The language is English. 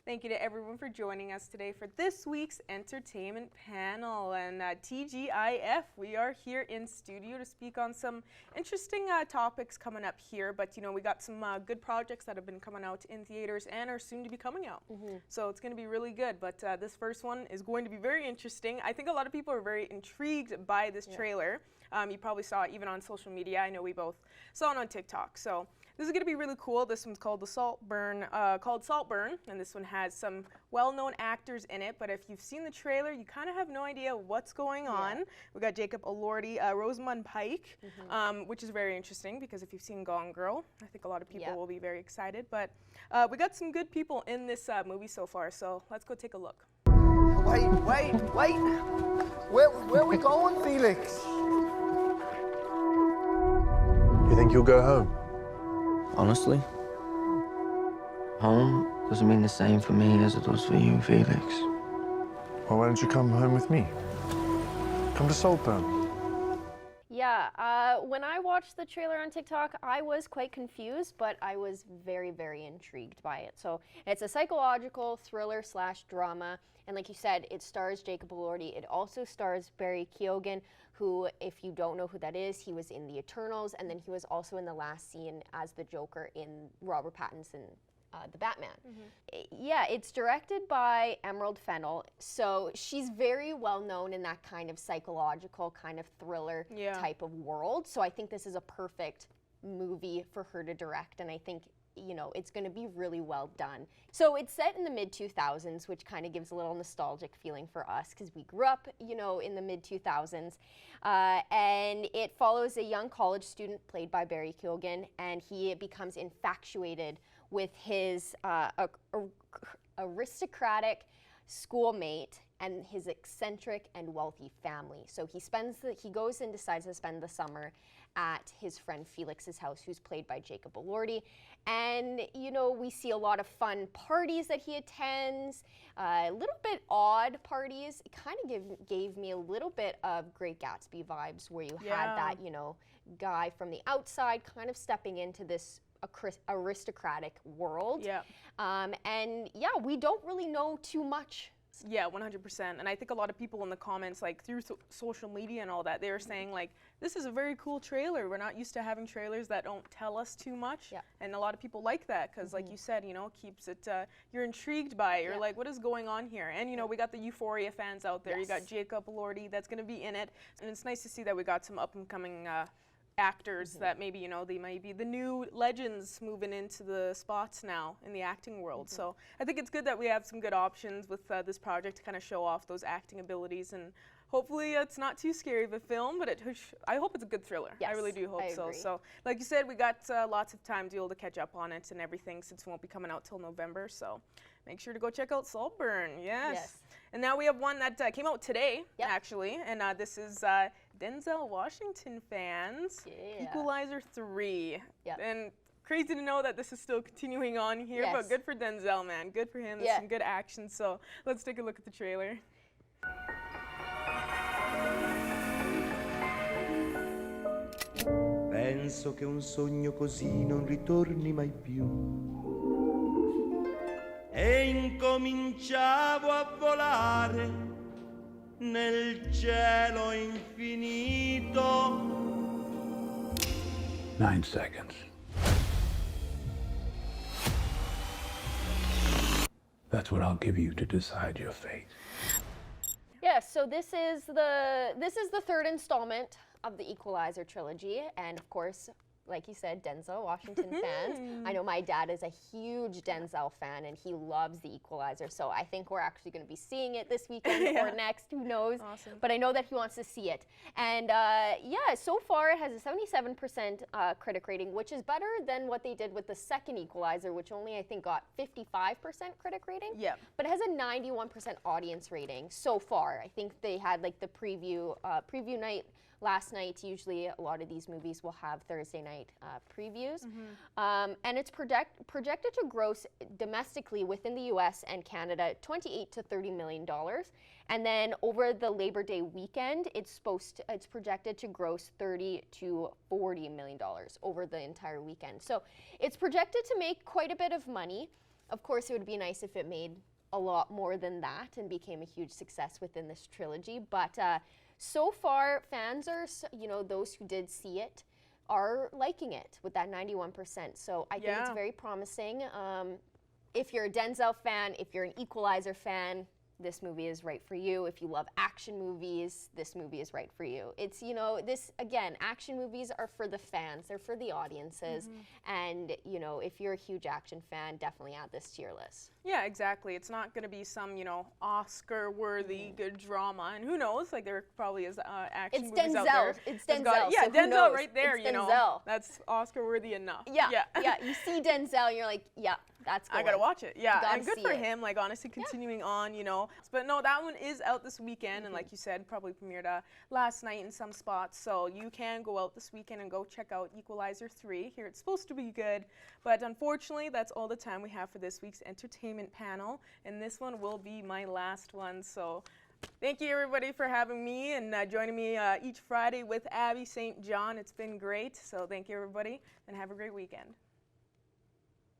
Thank you to everyone for joining us today for this week's entertainment panel. And TGIF, we are here in studio to speak on some interesting topics coming up here. But, you know, we got some good projects that have been coming out in theaters and are soon to be coming out. So it's going to be really good. But this first one is going to be very interesting. I think a lot of people are very intrigued by this trailer. You probably saw it even on social media. I know we both saw it on TikTok. So this is going to be really cool. This one's called Saltburn, and this one has some well-known actors in it. But if you've seen the trailer, you kind of have no idea what's going on. We got Jacob Elordi, Rosamund Pike, which is very interesting because if you've seen Gone Girl, I think a lot of people will be very excited. But we got some good people in this movie so far, so let's go take a look. Wait. Where are we going, Felix? You think you'll go home? Honestly, home doesn't mean the same for me as it does for you, Felix. Well, why don't you come home with me? Come to Saltburn. Yeah, when I watched the trailer on TikTok, I was quite confused, but I was very, very intrigued by it. So it's a psychological thriller / drama, and like you said, it stars Jacob Elordi. It also stars Barry Keoghan, who, if you don't know who that is, he was in The Eternals, and then he was also in the last scene as the Joker in Robert Pattinson, the Batman. Yeah, it's directed by Emerald Fennell, so she's very well known in that kind of psychological, kind of thriller type of world. So I think this is a perfect movie for her to direct, and I think, you know, it's going to be really well done. So it's set in the mid-2000s, which kind of gives a little nostalgic feeling for us because we grew up, you know, in the mid-2000s. And it follows a young college student played by Barry Keoghan, and he becomes infatuated with his aristocratic schoolmate and his eccentric and wealthy family. So he goes and decides to spend the summer at his friend Felix's house, who's played by Jacob Elordi. And, you know, we see a lot of fun parties that he attends, a little bit odd parties. It kind of gave me a little bit of Great Gatsby vibes, where you had that, you know, guy from the outside kind of stepping into this aristocratic world. And yeah, we don't really know too much. Yeah, 100%. And I think a lot of people in the comments, like through social media and all that, they were saying like, this is a very cool trailer. We're not used to having trailers that don't tell us too much. And a lot of people like that because like you said, you know, keeps it, you're intrigued by it. You're like, what is going on here? And you know, we got the Euphoria fans out there. You got Jacob Elordi that's going to be in it. And it's nice to see that we got some up and coming actors that maybe, you know, they might be the new legends moving into the spots now in the acting world. So I think it's good that we have some good options with this project to kind of show off those acting abilities, and hopefully it's not too scary of a film, but I hope it's a good thriller. I really do hope so. So like you said, we got lots of time to be able to catch up on it and everything, since it won't be coming out till November. So make sure to go check out Saltburn. Yes. And now we have one that came out today, actually, and this is Denzel Washington fans, Equalizer 3. And crazy to know that this is still continuing on here, but good for Denzel, man. Good for him. There's some good action. So let's take a look at the trailer. Penso che un sogno così non ritorni mai più. E incominciavo a volare nel cielo infinito. 9 seconds. That's what I'll give you to decide your fate. Yeah, so this is the third installment of the Equalizer trilogy, and of course, like you said, Denzel Washington fans. I know my dad is a huge Denzel fan, and he loves the Equalizer, so I think we're actually going to be seeing it this weekend or next, who knows. But I know that he wants to see it. And yeah, so far it has a 77% critic rating, which is better than what they did with the second Equalizer, which only I think got 55% critic rating. But it has a 91% audience rating so far. I think they had like the preview night last night. Usually a lot of these movies will have Thursday night previews. And it's projected to gross domestically within the US and Canada $28 to $30 million. And then over the Labor Day weekend, it's projected to gross $30 to $40 million over the entire weekend. So it's projected to make quite a bit of money. Of course, it would be nice if it made a lot more than that and became a huge success within this trilogy. But so far, fans are, those who did see it are liking it with that 91%. So I think it's very promising. If you're a Denzel fan, if you're an Equalizer fan, this movie is right for you. If you love action movies, this movie is right for you. It's, this, again, action movies are for the fans. They're for the audiences. And, if you're a huge action fan, definitely add this to your list. Yeah, exactly. It's not going to be some, Oscar-worthy good drama. And who knows? Like, there probably is action movies out there. It's Denzel. Yeah, so Denzel right there, it's Denzel. That's Oscar-worthy enough. Yeah. You see Denzel, and you're like, yeah, that's good. I gotta watch it. Yeah, Gotta and good see for it. him. Like, honestly, continuing on, But no, that one is out this weekend, and like you said, probably premiered last night in some spots. So you can go out this weekend and go check out Equalizer 3. Here, it's supposed to be good, but unfortunately, that's all the time we have for this week's entertainment panel, and this one will be my last one. So thank you, everybody, for having me and joining me each Friday with Abby St. John. It's been great. So thank you, everybody, and have a great weekend.